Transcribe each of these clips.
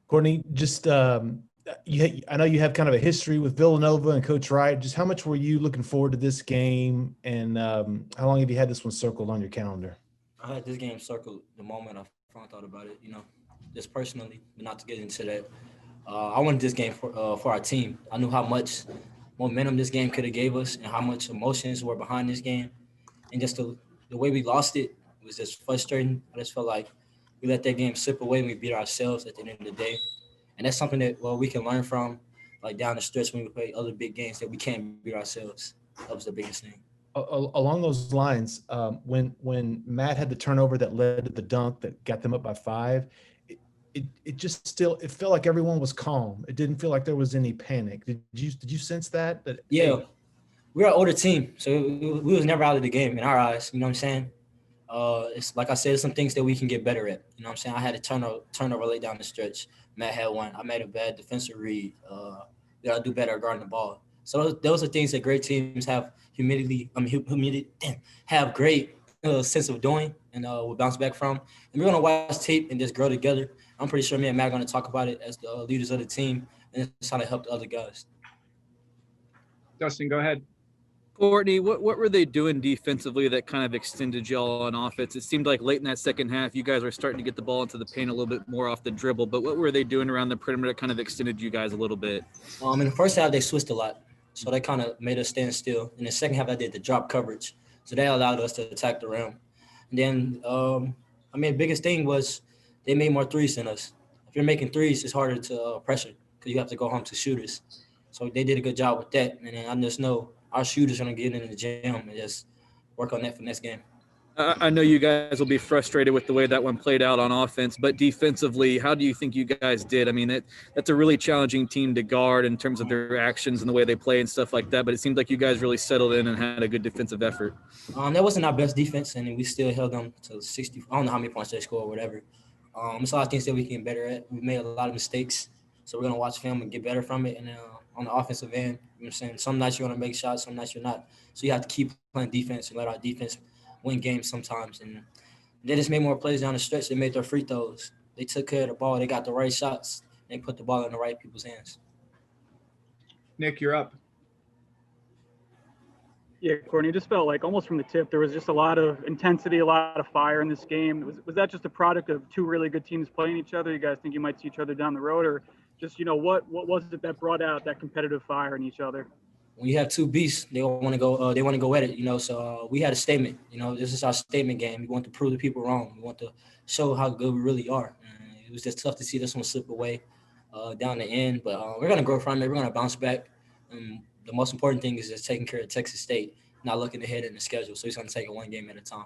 Courtney, just I know you have kind of a history with Villanova and Coach Wright. Just how much were you looking forward to this game, and how long have you had this one circled on your calendar? I had this game circled the moment I found out about it. Just personally, but not to get into that. I wanted this game for our team. I knew how much momentum this game could have gave us, and how much emotions were behind this game, and just the way we lost it was just frustrating. I just felt like we let that game slip away and we beat ourselves at the end of the day. And that's something that we can learn from, like down the stretch when we play other big games, that we can't beat ourselves. That was the biggest thing. Along those lines, when Matt had the turnover that led to the dunk that got them up by 5, it just still it felt like everyone was calm. It didn't feel like there was any panic. Did you sense that? Yeah, we're an older team, so we was never out of the game in our eyes. You know what I'm saying? It's like I said, some things that we can get better at. You know what I'm saying? I had a turnover late down the stretch. Matt had one. I made a bad defensive read. We gotta do better guarding the ball. So those are things that great teams have have great sense of doing, and we'll bounce back from. And we're gonna watch tape and just grow together. I'm pretty sure me and Matt are gonna talk about it as the leaders of the team, and it's how to help the other guys. Dustin, go ahead. Courtney, what were they doing defensively that kind of extended y'all on offense? It seemed like late in that second half, you guys were starting to get the ball into the paint a little bit more off the dribble, but what were they doing around the perimeter that kind of extended you guys a little bit? In the first half, they switched a lot, so they kind of made us stand still. In the second half, I did the drop coverage, so that allowed us to attack the rim. And then, the biggest thing was they made more threes than us. If you're making threes, it's harder to pressure because you have to go home to shooters. So they did a good job with that, and then I just know our shooters are going to get in the gym and just work on that for next game. I know you guys will be frustrated with the way that one played out on offense, but defensively, how do you think you guys did? I mean, that's a really challenging team to guard in terms of their actions and the way they play and stuff like that, but it seems like you guys really settled in and had a good defensive effort. That wasn't our best defense, and we still held them to 60. I don't know how many points they scored or whatever. It's a lot of things that we can get better at. We made a lot of mistakes, so we're going to watch film and get better from it. And on the offensive end, you know what I'm saying, some nights you're going to make shots, some nights you're not. So you have to keep playing defense and let our defense win games sometimes. And they just made more plays down the stretch. They made their free throws. They took care of the ball. They got the right shots. They put the ball in the right people's hands. Nick, you're up. Yeah, Courtney, it just felt like almost from the tip, there was just a lot of intensity, a lot of fire in this game. Was that just a product of two really good teams playing each other? You guys think you might see each other down the road, or just, what was it that brought out that competitive fire in each other? When you have two beasts, they want to go. They want to go at it. So we had a statement. This is our statement game. We want to prove the people wrong. We want to show how good we really are. And it was just tough to see this one slip away down the end, but we're gonna grow from it. We're gonna bounce back. The most important thing is just taking care of Texas State, not looking ahead in the schedule. So he's gonna take it one game at a time.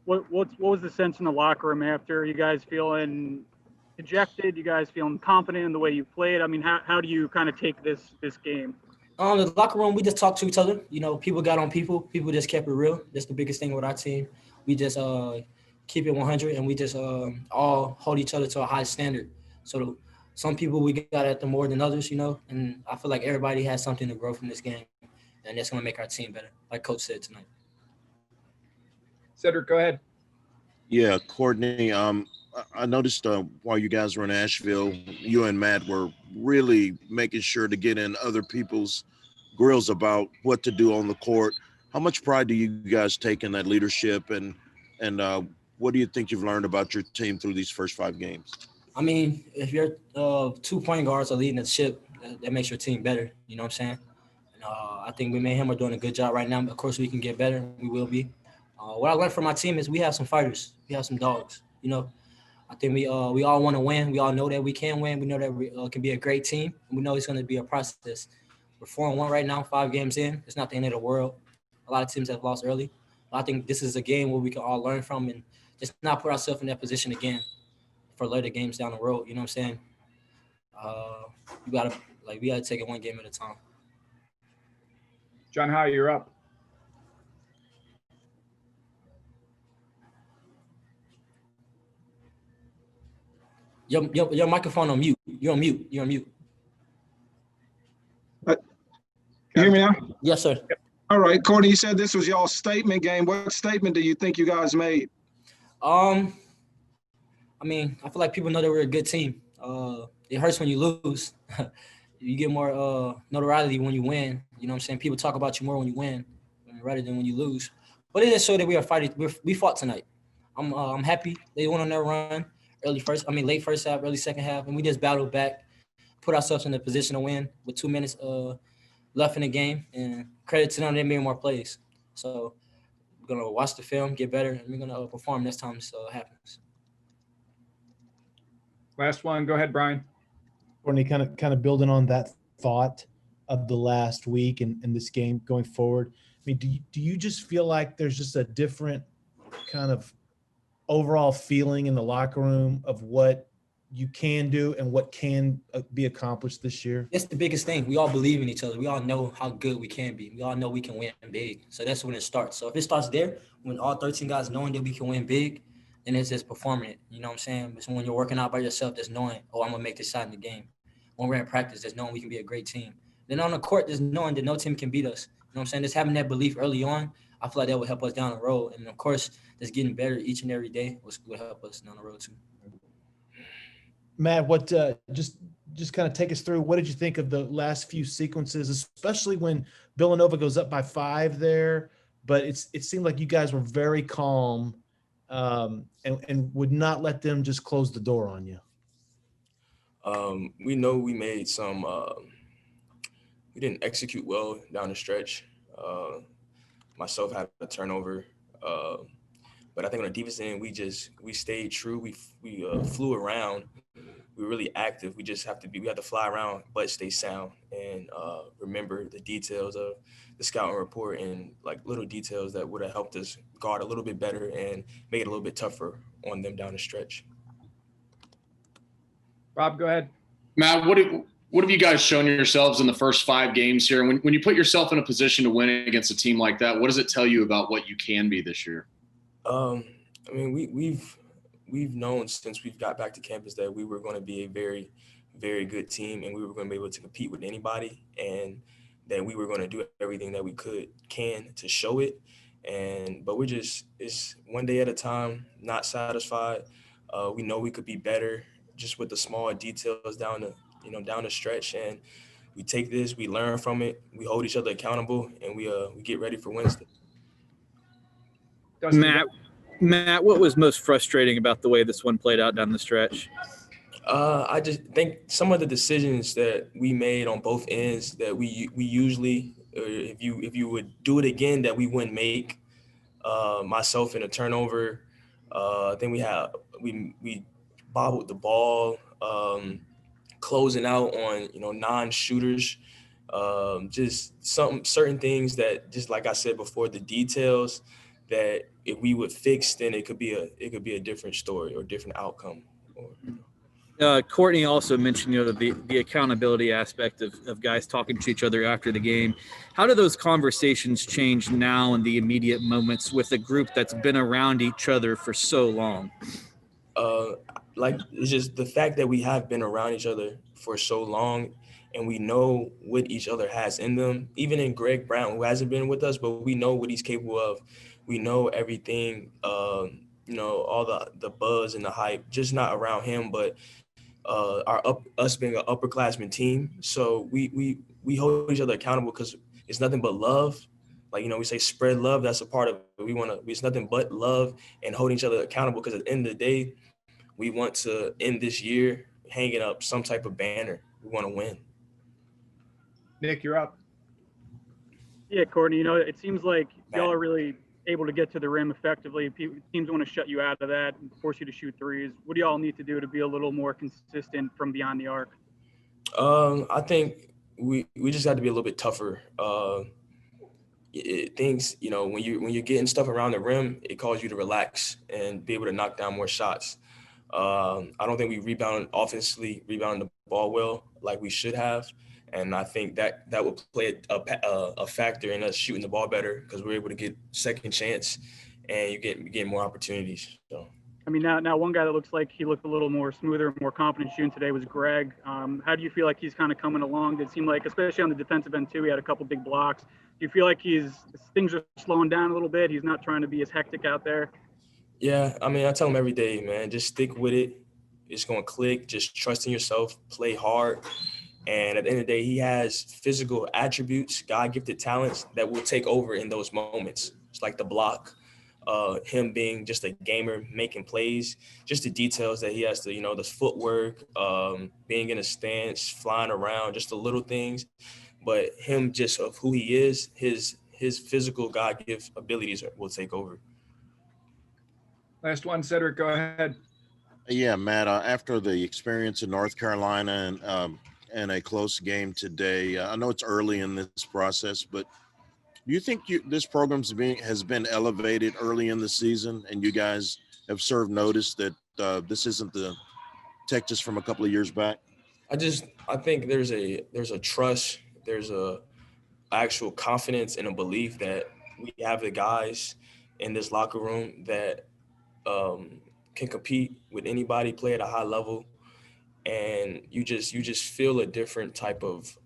What was the sense in the locker room after? You guys feeling dejected? You guys feeling confident in the way you played? I mean, how do you kind of take this game? The locker room, we just talked to each other. People got on people. People just kept it real. That's the biggest thing with our team. We just keep it 100, and we just all hold each other to a high standard. So some people we got at them more than others, and I feel like everybody has something to grow from this game, and that's going to make our team better, like Coach said tonight. Cedric, go ahead. Yeah, Courtney, I noticed while you guys were in Asheville, you and Matt were really making sure to get in other people's grills about what to do on the court. How much pride do you guys take in that leadership, and what do you think you've learned about your team through these first 5 games? I mean, if your 2 point guards are leading the ship, that makes your team better. You know what I'm saying? And, I think we and him are doing a good job right now. Of course, we can get better. We will be. What I learned from my team is we have some fighters. We have some dogs. I think we all want to win. We all know that we can win. We know that we can be a great team. We know it's going to be a process. We're 4-1 right now, 5 games in. It's not the end of the world. A lot of teams have lost early. But I think this is a game where we can all learn from and just not put ourselves in that position again for later games down the road. You know what I'm saying? We gotta take it one game at a time. John Howe, you're up. Your microphone on mute. You're on mute. You hear me now? Yes, sir. All right, Courtney, you said this was y'all's statement game. What statement do you think you guys made? I feel like people know that we're a good team. It hurts when you lose. You get more notoriety when you win. You know what I'm saying? People talk about you more when you win rather than when you lose. But it just showed that we are fighting. We fought tonight. I'm happy they went on their run late first half, early second half, and we just battled back, put ourselves in a position to win with 2 minutes left in the game. And credit to them, they made more plays. So we're gonna watch the film, get better, and we're gonna perform next time this happens. Last one. Go ahead, Brian. Courtney, kind of building on that thought of the last week and this game going forward. I mean, do you just feel like there's just a different kind of overall feeling in the locker room of what you can do and what can be accomplished this year? That's the biggest thing. We all believe in each other. We all know how good we can be. We all know we can win big. So that's when it starts. So if it starts there, when all 13 guys knowing that we can win big, then it's just performing it. You know what I'm saying? But when you're working out by yourself, just knowing, oh, I'm going to make this shot in the game. When we're in practice, just knowing we can be a great team. Then on the court, just knowing that no team can beat us. You know what I'm saying? Just having that belief early on, I feel like that will help us down the road. And, of course, just getting better each and every day will help us down the road too. Matt, what just kind of take us through, what did you think of the last few sequences, especially when Villanova goes up by 5 there, but it seemed like you guys were very calm and would not let them just close the door on you. We know we made some we didn't execute well down the stretch. Myself had a turnover, but I think on the defense end, we stayed true. We flew around. We were really active. We have to fly around, but stay sound and remember the details of the scouting report and like little details that would have helped us guard a little bit better and make it a little bit tougher on them down the stretch. Rob, go ahead. Matt, what have you guys shown yourselves in the first 5 games here? When you put yourself in a position to win against a team like that, what does it tell you about what you can be this year? I mean, we've known since we've got back to campus that we were going to be a very, very good team and we were going to be able to compete with anybody and that we were going to do everything that we can to show it. But it's one day at a time, not satisfied. We know we could be better just with the small details down the stretch. And we take this, we learn from it, we hold each other accountable, and we get ready for Wednesday. Matt, what was most frustrating about the way this one played out down the stretch? I just think some of the decisions that we made on both ends that we usually, if you would do it again, that we wouldn't make. Myself in a turnover. Then we bobbled the ball, closing out on non-shooters. Just certain things that, just like I said before, the details that if we would fix, then it could be a different story or different outcome. Courtney also mentioned the accountability aspect of guys talking to each other after the game. How do those conversations change now in the immediate moments with a group that's been around each other for so long? It's just the fact that we have been around each other for so long and we know what each other has in them, even in Greg Brown, who hasn't been with us, but we know what he's capable of. We know everything, all the buzz and the hype, just not around him, but us being an upperclassman team. So we hold each other accountable because it's nothing but love. We say spread love. That's a part of it. It's nothing but love and holding each other accountable because at the end of the day, we want to end this year hanging up some type of banner. We want to win. Nick, you're up. Yeah, Courtney, it seems like y'all are really able to get to the rim effectively. Teams want to shut you out of that and force you to shoot threes. What do y'all need to do to be a little more consistent from beyond the arc? I think we just got to be a little bit tougher. Things, when you're getting stuff around the rim, it calls you to relax and be able to knock down more shots. I don't think we offensively rebounded the ball well like we should have. And I think that will play a factor in us shooting the ball better because we're able to get second chance and you get more opportunities. So. I mean, now one guy that looks like he looked a little more smoother, more confident shooting today was Greg. How do you feel like he's kind of coming along? It seemed like, especially on the defensive end too, he had a couple big blocks. Do you feel like things are slowing down a little bit? He's not trying to be as hectic out there? Yeah, I mean, I tell him every day, man, just stick with it. it's going to click. Just trust in yourself, play hard. And at the end of the day, he has physical attributes, God-gifted talents that will take over in those moments. It's like the block, him being just a gamer, making plays, just the details that he has to, the footwork, being in a stance, flying around, just the little things. But him just of who he is, his physical God-gift abilities will take over. Last one, Cedric, go ahead. Yeah, Matt, after the experience in North Carolina and a close game today, I know it's early in this process, but do you think this program's has been elevated early in the season, and you guys have served notice that this isn't the Texas from a couple of years back? I think there's a trust, there's a actual confidence and a belief that we have the guys in this locker room that can compete with anybody, play at a high level, and you just feel a different type of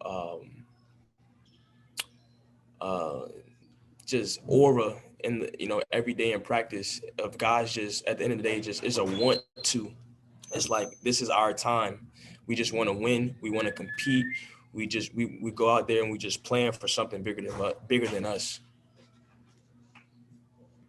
just aura in the every day in practice of guys. Just at the end of the day, just it's a want to. It's like, this is our time. We just want to win. We want to compete. We go out there and we just plan for something bigger than us.